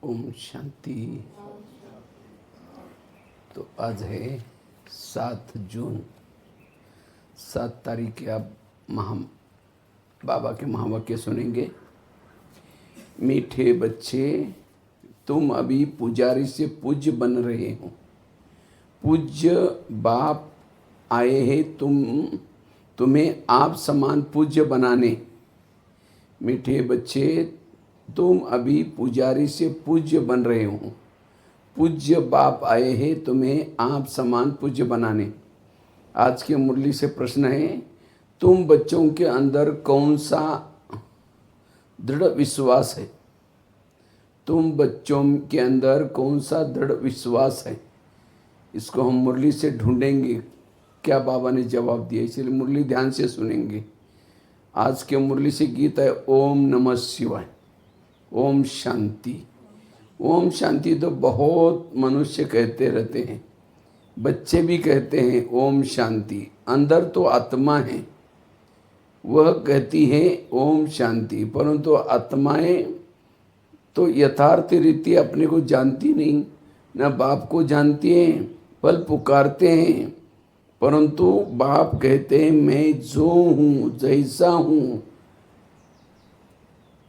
ओम शांति। तो आज है 7 जून। 7 तारीख के आप बाबा के महावाक्य सुनेंगे। मीठे बच्चे, तुम अभी पुजारी से पूज्य बन रहे हो। पूज्य बाप आए हैं तुम्हें आप समान पूज्य बनाने। मीठे बच्चे, तुम अभी पुजारी से पूज्य बन रहे हो। पूज्य बाप आए हैं तुम्हें आप समान पूज्य बनाने। आज की मुरली से प्रश्न है, तुम बच्चों के अंदर कौन सा दृढ़ विश्वास है? तुम बच्चों के अंदर कौन सा दृढ़ विश्वास है? इसको हम मुरली से ढूंढेंगे। क्या बाबा ने जवाब दिया, इसलिए मुरली ध्यान से सुनेंगे। आज के मुरली से गीत है ओम नमः शिवाय, ओम शांति। ओम शांति तो बहुत मनुष्य कहते रहते हैं, बच्चे भी कहते हैं ओम शांति। अंदर तो आत्मा है, वह कहती है ओम शांति, परंतु आत्माएं तो यथार्थ रीति अपने को जानती नहीं, न बाप को जानती हैं। पल पुकारते हैं, परंतु बाप कहते हैं मैं जो हूँ, जैसा हूँ,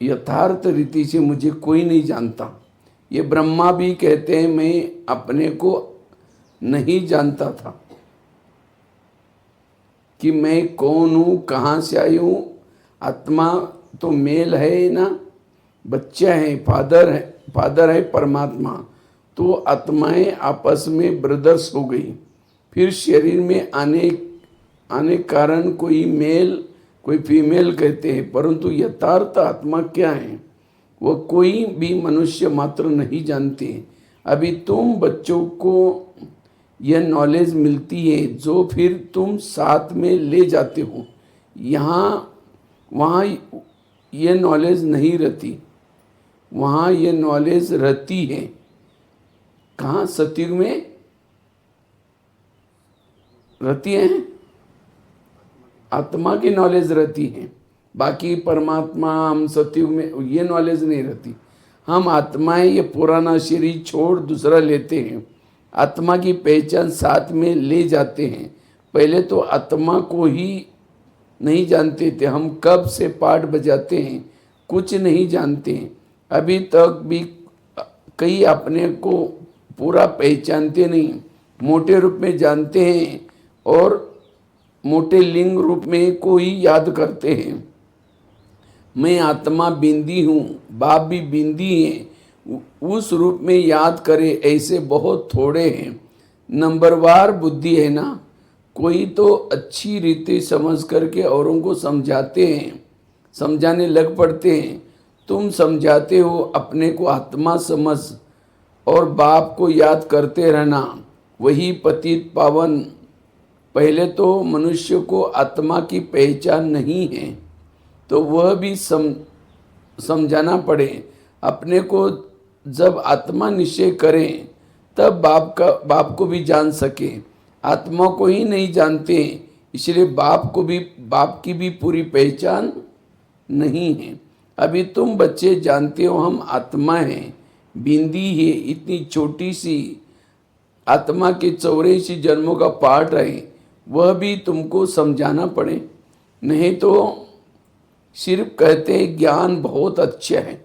यथार्थ रीति से मुझे कोई नहीं जानता। ये ब्रह्मा भी कहते हैं मैं अपने को नहीं जानता था कि मैं कौन हूँ, कहाँ से आई हूँ। आत्मा तो मेल है ना, बच्चा है, फादर है परमात्मा। तो आत्माएं आपस में ब्रदर्स हो गई। फिर शरीर में आने कारण कोई मेल कोई फीमेल कहते हैं, परंतु यथार्थ आत्मा क्या है वह कोई भी मनुष्य मात्र नहीं जानते। अभी तुम बच्चों को यह नॉलेज मिलती है जो फिर तुम साथ में ले जाते हो। वहाँ ये नॉलेज नहीं रहती, वहाँ ये नॉलेज रहती है। कहाँ? सतयुग में रहती है, आत्मा की नॉलेज रहती है। बाकी परमात्मा हम सतयुग में ये नॉलेज नहीं रहती। हम आत्माएं ये पुराना शरीर छोड़ दूसरा लेते हैं, आत्मा की पहचान साथ में ले जाते हैं। पहले तो आत्मा को ही नहीं जानते थे, हम कब से पाठ बजाते हैं कुछ नहीं जानते हैं। अभी तक भी कई अपने को पूरा पहचानते नहीं, मोटे रूप में जानते हैं और मोटे लिंग रूप में कोई याद करते हैं। मैं आत्मा बिंदी हूँ, बाप भी बिंदी है, उस रूप में याद करे ऐसे बहुत थोड़े हैं। नंबरवार बुद्धि है ना, कोई तो अच्छी रीति समझ करके औरों को समझाते हैं, समझाने लग पड़ते हैं। तुम समझाते हो अपने को आत्मा समझ और बाप को याद करते रहना, वही पतित पावन। पहले तो मनुष्य को आत्मा की पहचान नहीं है, तो वह भी समझाना पड़े। अपने को जब आत्मा निश्चय करें तब बाप को भी जान सके। आत्मा को ही नहीं जानते, इसलिए बाप की भी पूरी पहचान नहीं है। अभी तुम बच्चे जानते हो हम आत्मा हैं, बिंदी है, इतनी छोटी सी आत्मा के 84 जन्मों का पाठ है, वह भी तुमको समझाना पड़े। नहीं तो सिर्फ कहते हैं ज्ञान बहुत अच्छा है,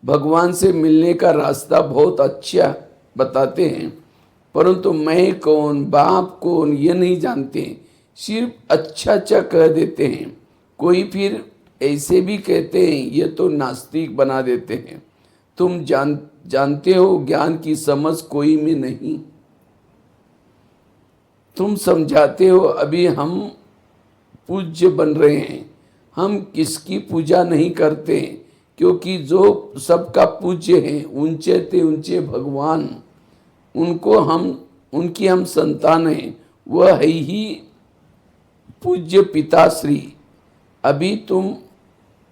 भगवान से मिलने का रास्ता बहुत अच्छा बताते हैं, परंतु मैं कौन, बाप कौन, ये नहीं जानते। सिर्फ अच्छा अच्छा कह देते हैं। कोई फिर ऐसे भी कहते हैं, ये तो नास्तिक बना देते हैं। तुम जानते हो ज्ञान की समझ कोई में नहीं। तुम समझाते हो अभी हम पूज्य बन रहे हैं। हम किसकी पूजा नहीं करते, क्योंकि जो सबका पूज्य है, ऊंचे ते ऊंचे भगवान, उनकी हम संतान हैं। वह है ही पूज्य पिताश्री। अभी तुम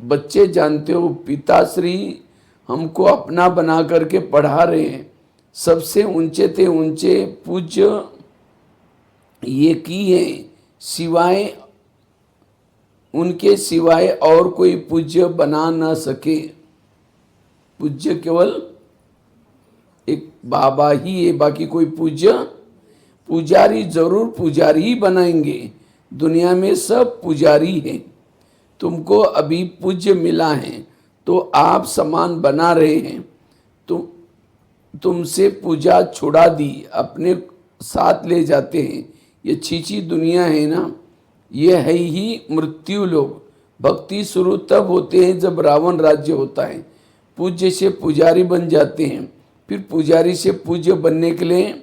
बच्चे जानते हो पिताश्री हमको अपना बना करके पढ़ा रहे हैं। सबसे ऊंचे ते ऊंचे पूज्य ये की है, सिवाय उनके सिवाय और कोई पूज्य बना न सके। पूज्य केवल एक बाबा ही है, बाकी कोई पुजारी जरूर पुजारी ही बनाएंगे। दुनिया में सब पुजारी हैं। तुमको अभी पूज्य मिला है तो आप समान बना रहे हैं। तुमसे पूजा छुड़ा दी, अपने साथ ले जाते हैं। ये छीछी दुनिया है ना, ये है ही मृत्यु लोग। भक्ति शुरू तब होते हैं जब रावण राज्य होता है। पूज्य से पुजारी बन जाते हैं, फिर पुजारी से पूज्य बनने के लिए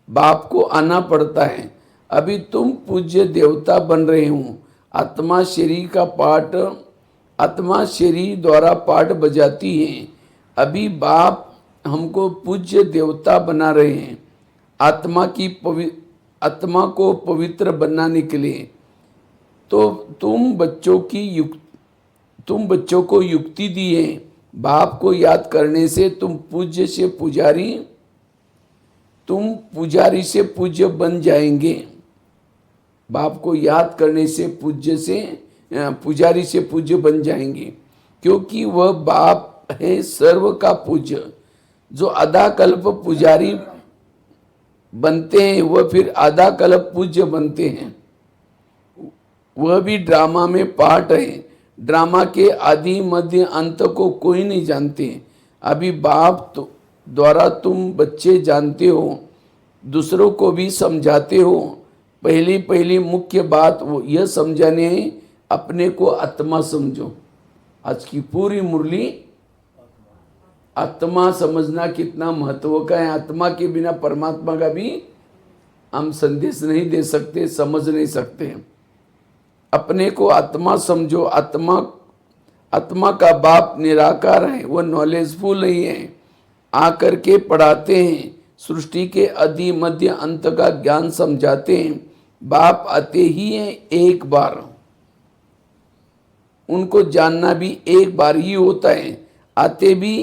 बाप को आना पड़ता है। अभी तुम पूज्य देवता बन रहे हो। आत्मा शरीर का पाठ, आत्मा शरीर द्वारा पाठ बजाती है। अभी बाप हमको पूज्य देवता बना रहे हैं, आत्मा को पवित्र बनाने के लिए। तो तुम बच्चों को युक्ति दी है। बाप को याद करने से तुम पुजारी से पूज्य बन जाएंगे। बाप को याद करने से पुजारी से पूज्य बन जाएंगे, क्योंकि वह बाप है सर्व का पूज्य। जो आधा कल्प पुजारी बनते हैं वह फिर आधा कल्प पूज्य बनते हैं। वह भी ड्रामा में पार्ट है। ड्रामा के आदि मध्य अंत को कोई नहीं जानते। अभी बाप द्वारा तुम बच्चे जानते हो, दूसरों को भी समझाते हो। पहली मुख्य बात वो यह समझाने है, अपने को आत्मा समझो। आज की पूरी मुरली आत्मा समझना कितना महत्व का है। आत्मा के बिना परमात्मा का भी हम संदेश नहीं दे सकते, समझ नहीं सकते। अपने को आत्मा समझो। आत्मा का बाप निराकार है, वह नॉलेजफुल नहीं है। आकर के पढ़ाते हैं, सृष्टि के आदि मध्य अंत का ज्ञान समझाते हैं। बाप आते ही हैं एक बार, उनको जानना भी एक बार ही होता है। आते भी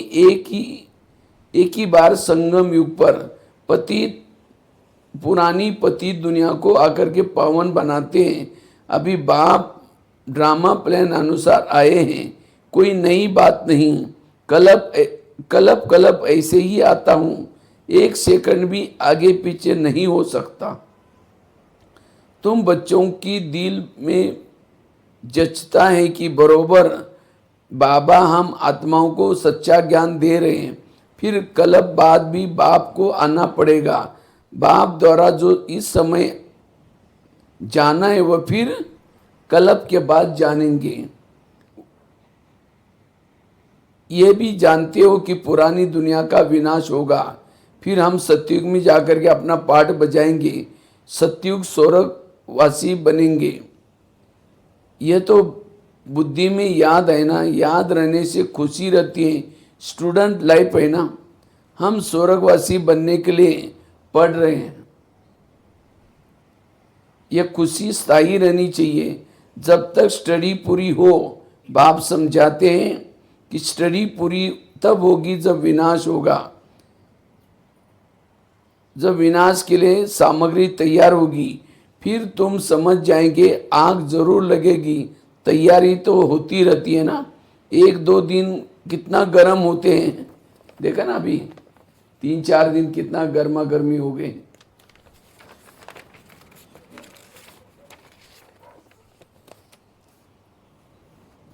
एक ही बार संगम युग पर पुरानी पतित दुनिया को आकर के पावन बनाते हैं। अभी बाप ड्रामा प्लान अनुसार आए हैं, कोई नई बात नहीं। कलप ऐसे ही आता हूँ, एक सेकंड भी आगे पीछे नहीं हो सकता। तुम बच्चों की दिल में जचता है कि बरोबर बाबा हम आत्माओं को सच्चा ज्ञान दे रहे हैं। फिर कल्प बाद भी बाप को आना पड़ेगा। बाप द्वारा जो इस समय जाना है वह फिर कल्प के बाद जानेंगे। ये भी जानते हो कि पुरानी दुनिया का विनाश होगा, फिर हम सतयुग में जाकर के अपना पाठ बजाएंगे, सतयुग स्वर्गवासी बनेंगे। ये तो बुद्धि में याद है ना, याद रहने से खुशी रहती है। स्टूडेंट लाइफ है ना, हम स्वर्गवासी बनने के लिए पढ़ रहे हैं। यह खुशी स्थायी रहनी चाहिए। जब तक स्टडी पूरी हो, बाप समझाते हैं कि स्टडी पूरी तब होगी जब विनाश होगा। जब विनाश के लिए सामग्री तैयार होगी, फिर तुम समझ जाएंगे। आग जरूर लगेगी, तैयारी तो होती रहती है ना। 1-2 दिन कितना गर्म होते हैं, देखा ना। अभी 3-4 दिन कितना गर्मा गर्मी हो गए।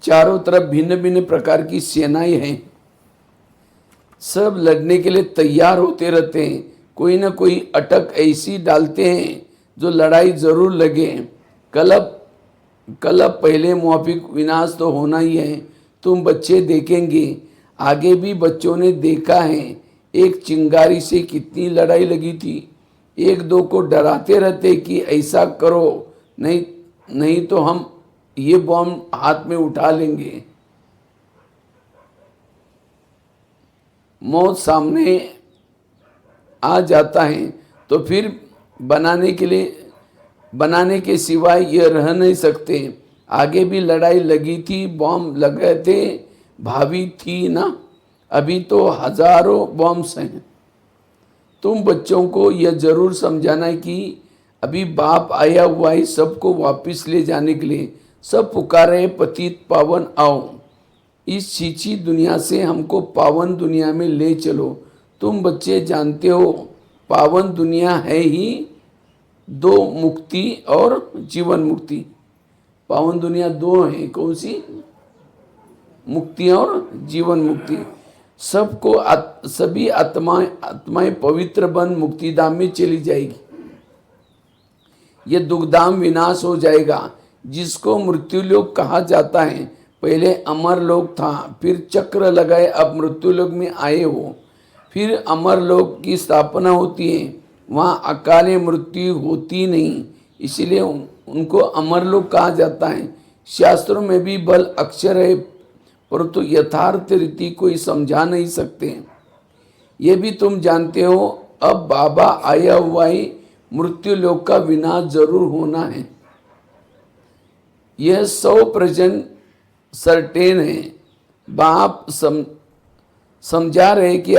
चारों तरफ भिन्न भिन्न प्रकार की सेनाएं हैं, सब लड़ने के लिए तैयार होते रहते हैं। कोई ना कोई अटक ऐसी डालते हैं जो लड़ाई जरूर लगे। कल्प पहले मुआफिक विनाश तो होना ही है। तुम बच्चे देखेंगे, आगे भी बच्चों ने देखा है। एक चिंगारी से कितनी लड़ाई लगी थी। 1-2 को डराते रहते कि ऐसा करो, नहीं तो हम ये बॉम्ब हाथ में उठा लेंगे। मौत सामने आ जाता है तो फिर बनाने के सिवाय ये रह नहीं सकते। आगे भी लड़ाई लगी थी, बॉम्ब लगे थे, भावी थी ना। अभी तो हजारों बॉम्ब्स हैं। तुम बच्चों को यह जरूर समझाना है कि अभी बाप आया हुआ है सबको वापस ले जाने के लिए। सब पुकारे पतित पावन आओ, इस छीछी दुनिया से हमको पावन दुनिया में ले चलो। तुम बच्चे जानते हो पावन दुनिया है ही दो, मुक्ति और जीवन मुक्ति। पावन दुनिया दो है, कौन सी? मुक्ति और जीवन मुक्ति। सभी आत्माएं पवित्र बन मुक्तिधाम में चली जाएगी। ये दुखधाम विनाश हो जाएगा, जिसको मृत्युलोक कहा जाता है। पहले अमरलोक था, फिर चक्र लगाए, अब मृत्युलोक में आए हो। फिर अमरलोक की स्थापना होती है, वहाँ अकाले मृत्यु होती नहीं, इसलिए उनको अमरलोक कहा जाता है। शास्त्रों में भी बल अक्षर है, परंतु यथार्थ रीति कोई समझा नहीं सकते। ये भी तुम जानते हो, अब बाबा आया हुआ है, मृत्यु लोक का विनाश जरूर होना है। यह 100% सर्टेन है। बाप समझा रहे कि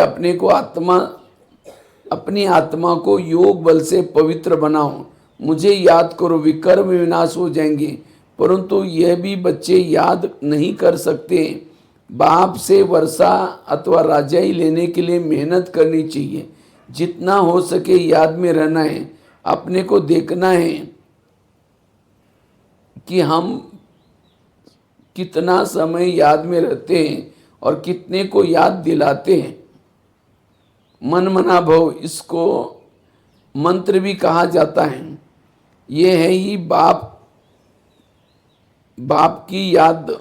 अपनी आत्मा को योग बल से पवित्र बनाओ। मुझे याद करो, विकर्म विनाश हो जाएंगे। परंतु यह भी बच्चे याद नहीं कर सकते। बाप से वर्षा अथवा राजाई लेने के लिए मेहनत करनी चाहिए। जितना हो सके याद में रहना है। अपने को देखना है कि हम कितना समय याद में रहते हैं और कितने को याद दिलाते हैं। मन मना भव, इसको मंत्र भी कहा जाता है। ये है ही बाप की याद।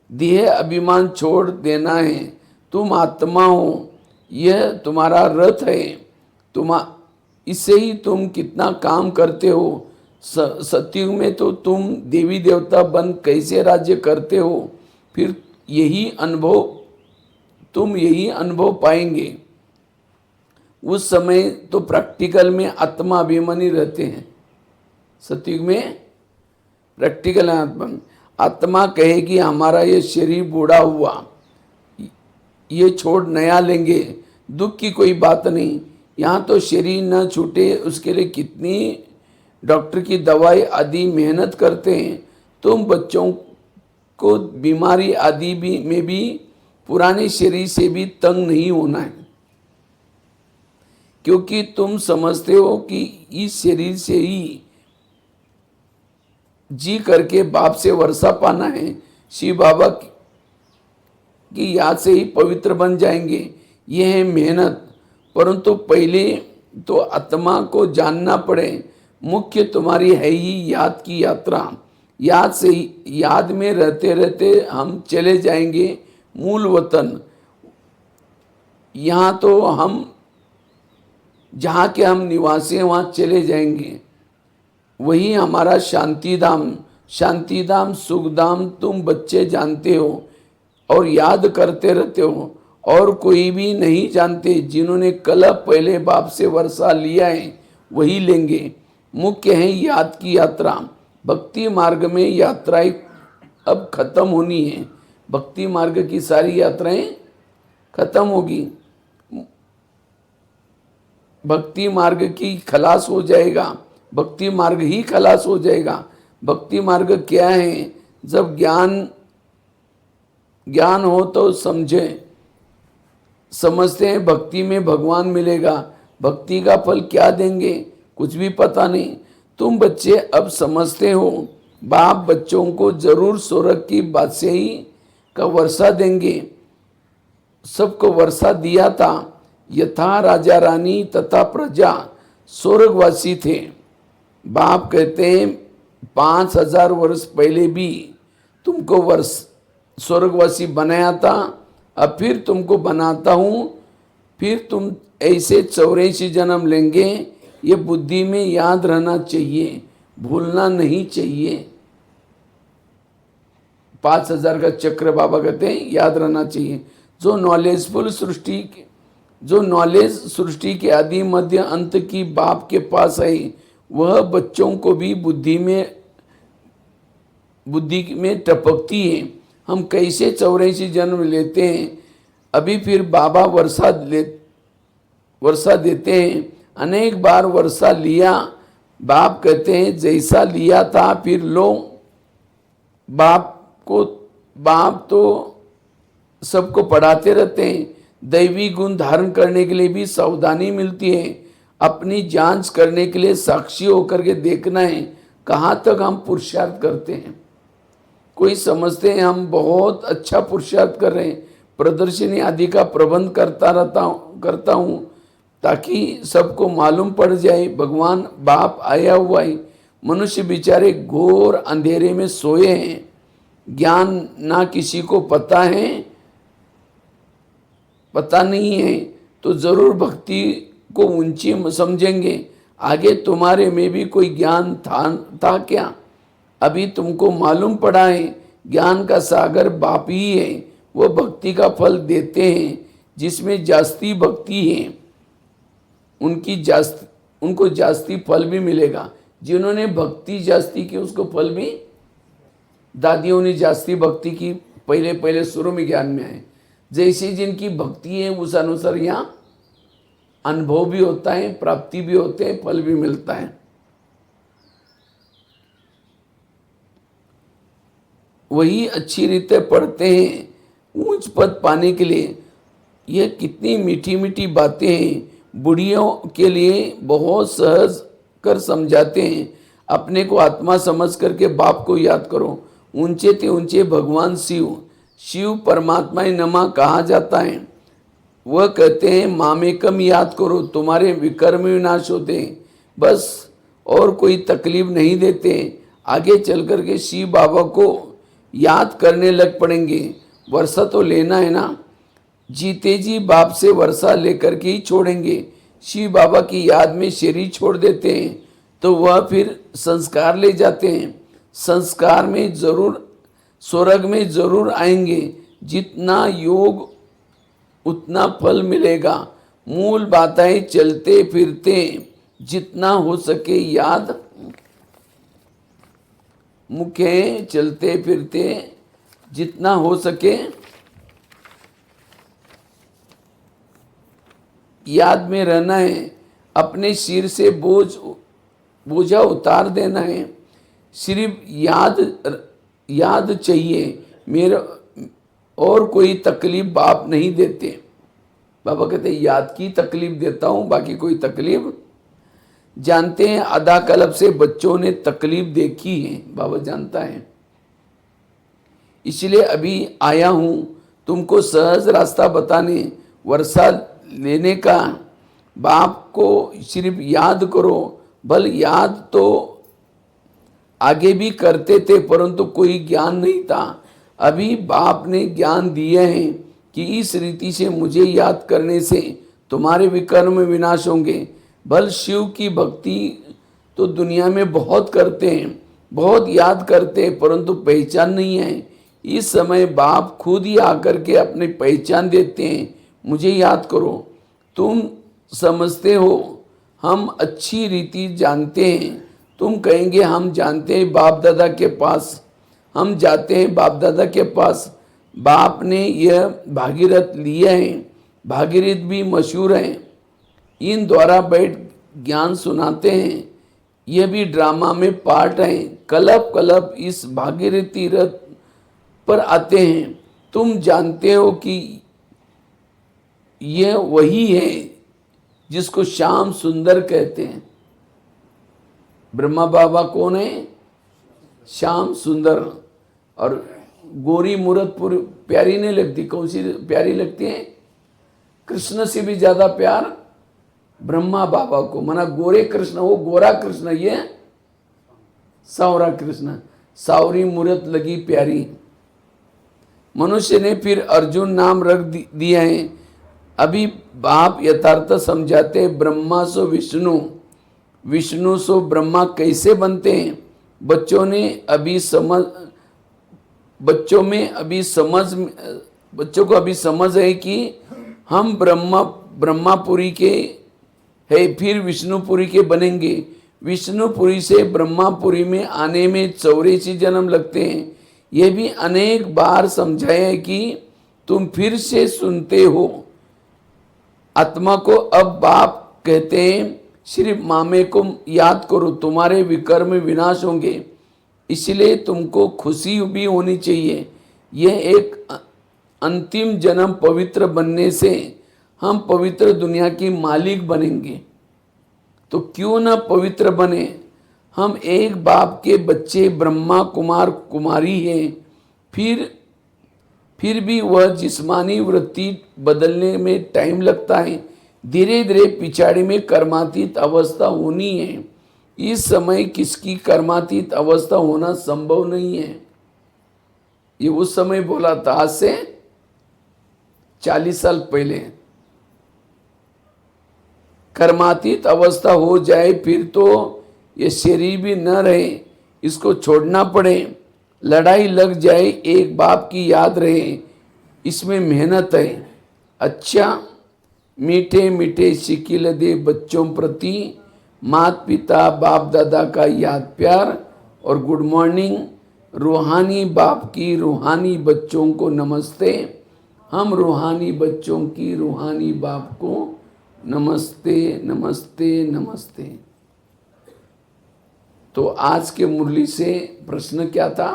देह अभिमान छोड़ देना है। तुम आत्मा हो, यह तुम्हारा रथ है। इससे ही तुम कितना काम करते हो। सतयुग में तो तुम देवी देवता बन कैसे राज्य करते हो, फिर तुम यही अनुभव पाएंगे। उस समय तो प्रैक्टिकल में आत्मा अभिमानी रहते हैं। सतयुग में प्रैक्टिकल आत्मा कहेगी हमारा ये शरीर बूढ़ा हुआ, ये छोड़ नया लेंगे, दुख की कोई बात नहीं। यहाँ तो शरीर न छूटे उसके लिए कितनी डॉक्टर की दवाई आदि मेहनत करते हैं। तुम बच्चों को बीमारी आदि में भी पुराने शरीर से भी तंग नहीं होना है, क्योंकि तुम समझते हो कि इस शरीर से ही जी करके बाप से वर्षा पाना है। शिव बाबा की याद से ही पवित्र बन जाएंगे। यह है मेहनत। परंतु पहले तो आत्मा को जानना पड़े। मुख्य तुम्हारी है ही याद की यात्रा। याद में रहते रहते हम चले जाएंगे मूल वतन। यहाँ तो हम जहाँ के हम निवासी हैं वहाँ चले जाएंगे। वही हमारा शांतिधाम सुखधाम तुम बच्चे जानते हो और याद करते रहते हो, और कोई भी नहीं जानते। जिन्होंने कल पहले बाप से वर्षा लिया है वही लेंगे। मुख्य है याद की यात्रा। भक्ति मार्ग में यात्राएं अब खत्म होनी है। भक्ति मार्ग की सारी यात्राएं खत्म होगी। भक्ति मार्ग की खलास हो जाएगा। भक्ति मार्ग ही खलास हो जाएगा। भक्ति मार्ग क्या है? जब ज्ञान हो तो समझते हैं भक्ति में भगवान मिलेगा। भक्ति का फल क्या देंगे कुछ भी पता नहीं। तुम बच्चे अब समझते हो बाप बच्चों को जरूर स्वर्ग की बादशाही का वर्षा देंगे। सबको वर्षा दिया था। यथा राजा रानी तथा प्रजा स्वर्गवासी थे। बाप कहते हैं 5000 वर्ष पहले भी तुमको स्वर्गवासी बनाया था, अब फिर तुमको बनाता हूँ। फिर तुम ऐसे 84 जन्म लेंगे। ये बुद्धि में याद रहना चाहिए, भूलना नहीं चाहिए। 5000 का चक्र बाबा कहते हैं याद रहना चाहिए। जो नॉलेज सृष्टि के आदि मध्य अंत की बाप के पास है, वह बच्चों को भी बुद्धि में टपकती है। हम कैसे 84 जन्म लेते हैं, अभी फिर बाबा वर्षा देते हैं। अनेक बार वर्षा लिया। बाप कहते हैं जैसा लिया था फिर लो। बाप तो सबको पढ़ाते रहते हैं। दैवी गुण धारण करने के लिए भी सावधानी मिलती है। अपनी जांच करने के लिए साक्षी होकर के देखना है कहाँ तक हम पुरुषार्थ करते हैं। कोई समझते हैं हम बहुत अच्छा पुरुषार्थ कर रहे हैं, प्रदर्शनी आदि का प्रबंध करता हूँ ताकि सबको मालूम पड़ जाए भगवान बाप आया हुआ है। मनुष्य बेचारे घोर अंधेरे में सोए हैं, ज्ञान ना किसी को पता है, पता नहीं है, तो जरूर भक्ति को ऊंची समझेंगे। आगे तुम्हारे में भी कोई ज्ञान था क्या? अभी तुमको मालूम पड़ा है ज्ञान का सागर बाप ही है। वो भक्ति का फल देते हैं। जिसमें जास्ती भक्ति है उनको जास्ती फल भी मिलेगा। जिन्होंने भक्ति जास्ती की उसको फल भी, दादियों ने जास्ती भक्ति की, पहले पहले शुरू में ज्ञान में आए। जैसे जिनकी भक्ति है उस अनुसार यहाँ अनुभव भी होता है, प्राप्ति भी होते हैं, फल भी मिलता है। वही अच्छी रीते पढ़ते हैं ऊंच पद पाने के लिए। यह कितनी मीठी मीठी बातें हैं, बुढ़ियों के लिए बहुत सहज कर समझाते हैं। अपने को आत्मा समझ करके बाप को याद करो। ऊंचे ते ऊंचे भगवान शिव परमात्मा नमा कहा जाता है। वह कहते हैं मामेकम याद करो, तुम्हारे विकर्म विनाश होते हैं, बस और कोई तकलीफ नहीं देते। आगे चल कर के शिव बाबा को याद करने लग पड़ेंगे। वर्षा तो लेना है ना, जीते जी बाप से वर्षा लेकर के ही छोड़ेंगे। शिव बाबा की याद में शरीर छोड़ देते हैं तो वह फिर संस्कार ले जाते हैं। संस्कार में जरूर, स्वर्ग में जरूर आएंगे। जितना योग उतना फल मिलेगा। मूल बातें चलते फिरते जितना हो सके याद, मुखे चलते फिरते जितना हो सके याद में रहना है। अपने सिर से बोझा उतार देना है। सिर्फ याद चाहिए। मेरा और कोई तकलीफ बाप नहीं देते। बाबा कहते याद की तकलीफ देता हूँ, बाकी कोई तकलीफ। जानते हैं आधा कल्प से बच्चों ने तकलीफ देखी है, बाबा जानता है। इसलिए अभी आया हूँ तुमको सहज रास्ता बताने। वर्षा लेने का बाप को सिर्फ याद करो। भल याद तो आगे भी करते थे परंतु कोई ज्ञान नहीं था। अभी बाप ने ज्ञान दिए हैं कि इस रीति से मुझे याद करने से तुम्हारे विकर्म विनाश होंगे। भल शिव की भक्ति तो दुनिया में बहुत करते हैं, बहुत याद करते हैं, परंतु पहचान नहीं है। इस समय बाप खुद ही आकर के अपनी पहचान देते हैं। मुझे याद करो। तुम समझते हो हम अच्छी रीति जानते हैं। तुम कहेंगे हम जानते हैं बाप दादा के पास, हम जाते हैं बाप दादा के पास। बाप ने यह भागीरथ लिया है। भागीरथ भी मशहूर हैं। इन द्वारा बैठ ज्ञान सुनाते हैं। यह भी ड्रामा में पार्ट है। कलप कलप इस भागीरथी रथ पर आते हैं। तुम जानते हो कि यह वही है जिसको श्याम सुंदर कहते हैं। ब्रह्मा बाबा कौन है? श्याम सुंदर। और गोरी मूरत पूरी प्यारी नहीं लगती। कौन सी प्यारी लगती है? कृष्ण से भी ज्यादा प्यार ब्रह्मा बाबा को। माना गोरे कृष्ण, वो गोरा कृष्ण, ये सावरा कृष्ण। सावरी मूरत लगी प्यारी। मनुष्य ने फिर अर्जुन नाम रख दिया है। अभी बाप यथार्थ समझाते। ब्रह्मा सो विष्णु, विष्णु सो ब्रह्मा कैसे बनते हैं? बच्चों को अभी समझ है कि हम ब्रह्मापुरी के है, फिर विष्णुपुरी के बनेंगे। विष्णुपुरी से ब्रह्मापुरी में आने में 84 जन्म लगते हैं। यह भी अनेक बार समझाया है कि तुम फिर से सुनते हो। आत्मा को अब बाप कहते हैं सिर्फ मामे को याद करो, तुम्हारे विकर्म विनाश होंगे। इसलिए तुमको खुशी भी होनी चाहिए। यह एक अंतिम जन्म पवित्र बनने से हम पवित्र दुनिया की मालिक बनेंगे। तो क्यों ना पवित्र बने। हम एक बाप के बच्चे ब्रह्मा कुमार कुमारी हैं, फिर भी वह जिस्मानी वृत्ति बदलने में टाइम लगता है। धीरे धीरे पिछाड़ी में कर्मातीत अवस्था होनी है। इस समय किसकी कर्मातीत अवस्था होना संभव नहीं है। ये उस समय बोला था, आज से 40 साल पहले। कर्मातीत अवस्था हो जाए फिर तो ये शरीर भी न रहे, इसको छोड़ना पड़े, लड़ाई लग जाए, एक बाप की याद रहे, इसमें मेहनत है। अच्छा मीठे मीठे शिकिल दे बच्चों प्रति माता पिता बाप दादा का याद प्यार और गुड मॉर्निंग। रूहानी बाप की रूहानी बच्चों को नमस्ते। हम रूहानी बच्चों की रूहानी बाप को नमस्ते नमस्ते नमस्ते। तो आज के मुरली से प्रश्न क्या था?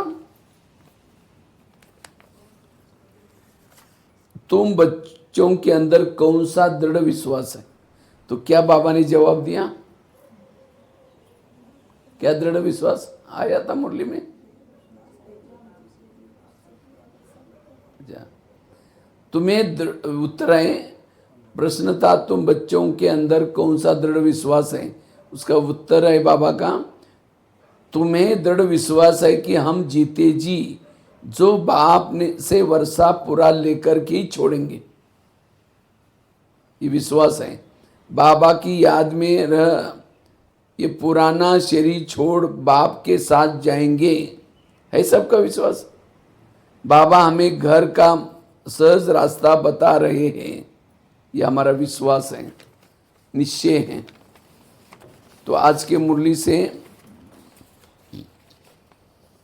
तुम बच्चों के अंदर कौन सा दृढ़ विश्वास है? तो क्या बाबा ने जवाब दिया? क्या दृढ़ विश्वास आया था मुरली में? तुम्हें उत्तर है, प्रश्न था तुम बच्चों के अंदर कौन सा दृढ़ विश्वास है? उसका उत्तर है बाबा का, तुम्हें दृढ़ विश्वास है कि हम जीते जी जो बाप ने से वर्षा पूरा लेकर के ही छोड़ेंगे। ये विश्वास है। बाबा की याद में रह ये पुराना शरीर छोड़ बाप के साथ जाएंगे, है सबका विश्वास। बाबा हमें घर का सहज रास्ता बता रहे हैं, ये हमारा विश्वास है, निश्चय है। तो आज के मुरली से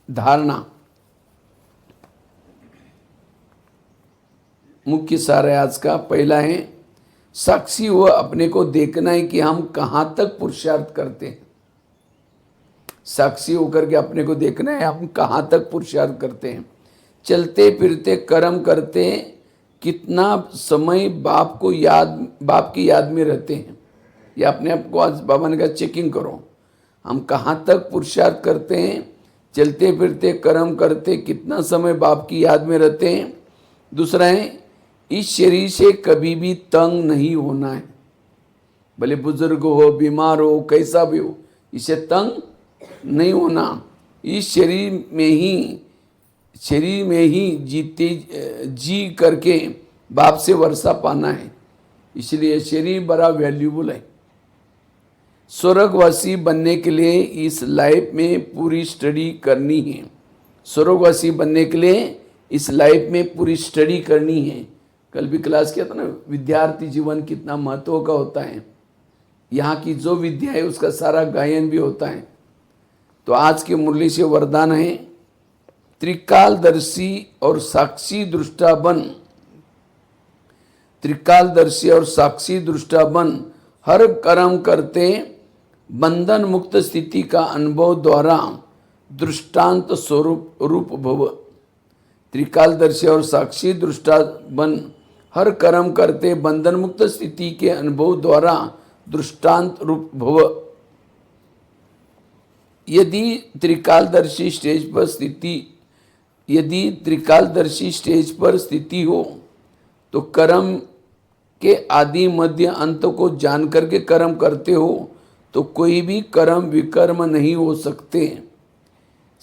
धारणा मुख्य सार है आज का। पहला है साक्षी व अपने को देखना है कि हम कहाँ तक पुरुषार्थ करते हैं। साक्षी होकर के अपने को देखना है हम कहाँ तक पुरुषार्थ करते हैं। चलते फिरते कर्म करते कितना समय बाप की याद में रहते हैं। या अपने आप को आज बाबा ने कहा चेकिंग करो, हम कहाँ तक पुरुषार्थ करते हैं, चलते फिरते कर्म करते कितना समय बाप की याद में रहते हैं। दूसरा है इस शरीर से कभी भी तंग नहीं होना है। भले बुजुर्ग हो, बीमार हो, कैसा भी हो, इसे तंग नहीं होना। इस शरीर में ही जी करके बाप से वर्षा पाना है, इसलिए शरीर बड़ा वैल्यूबल है। स्वर्गवासी बनने के लिए इस लाइफ में पूरी स्टडी करनी है। स्वर्गवासी बनने के लिए इस लाइफ में पूरी स्टडी करनी है। कल भी क्लास किया था ना, विद्यार्थी जीवन कितना महत्व का होता है। यहाँ की जो विद्या है उसका सारा गायन भी होता है। तो आज के मुरली से वरदान है त्रिकालदर्शी और साक्षी दृष्टा बन। त्रिकालदर्शी और साक्षी दृष्टा बन, हर कर्म करते बंधन मुक्त स्थिति का अनुभव द्वारा दृष्टांत स्वरूप रूप भव। त्रिकालदर्शी और साक्षी दृष्टा बन, हर कर्म करते बंधन मुक्त स्थिति के अनुभव द्वारा दृष्टांत रूप भव। यदि त्रिकालदर्शी स्टेज पर स्थिति हो तो कर्म के आदि मध्य अंत को जान करके कर्म करते हो तो कोई भी कर्म विकर्म नहीं हो सकते,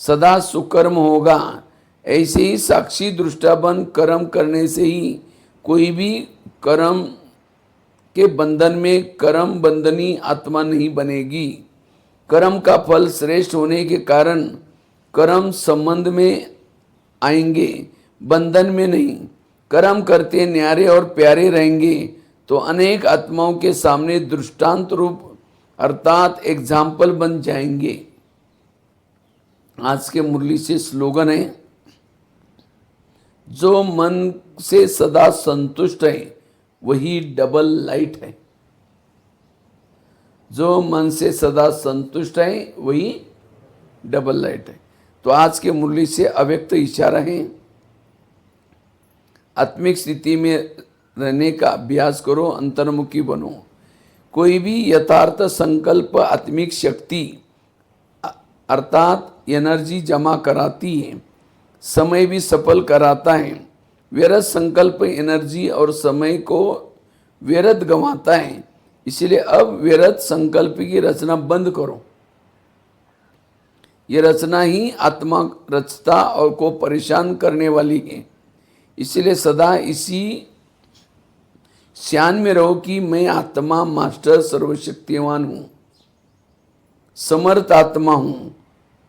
सदा सुकर्म होगा। ऐसे ही साक्षी दृष्टा बन कर्म करने से ही कोई भी कर्म के बंधन में कर्म बंधनी आत्मा नहीं बनेगी। कर्म का फल श्रेष्ठ होने के कारण कर्म संबंध में आएंगे, बंधन में नहीं। कर्म करते न्यारे और प्यारे रहेंगे तो अनेक आत्माओं के सामने दृष्टांत रूप अर्थात एग्जाम्पल बन जाएंगे। आज के मुरली से स्लोगन है जो मन से सदा संतुष्ट है वही डबल लाइट है। जो मन से सदा संतुष्ट है वही डबल लाइट है। तो आज के मुरली से अव्यक्त इशारा है आत्मिक स्थिति में रहने का अभ्यास करो, अंतर्मुखी बनो। कोई भी यथार्थ संकल्प आत्मिक शक्ति अर्थात एनर्जी जमा कराती है, समय भी सफल कराता है। व्यर्थ संकल्प एनर्जी और समय को व्यर्थ गंवाता है। इसलिए अब व्यर्थ संकल्प की रचना बंद करो। ये रचना ही आत्मा रचता और को परेशान करने वाली है। इसलिए सदा इसी ध्यान में रहो कि मैं आत्मा मास्टर सर्वशक्तिवान हूँ, समर्थ आत्मा हूँ,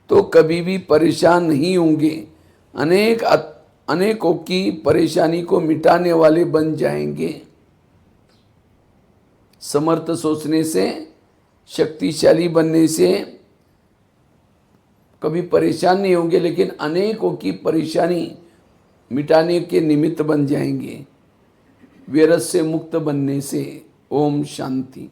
तो कभी भी परेशान नहीं होंगे। अनेकों की परेशानी को मिटाने वाले बन जाएंगे। समर्थ सोचने से, शक्तिशाली बनने से कभी परेशान नहीं होंगे, लेकिन अनेकों की परेशानी मिटाने के निमित्त बन जाएंगे व्यर्थ से मुक्त बनने से। ओम शांति।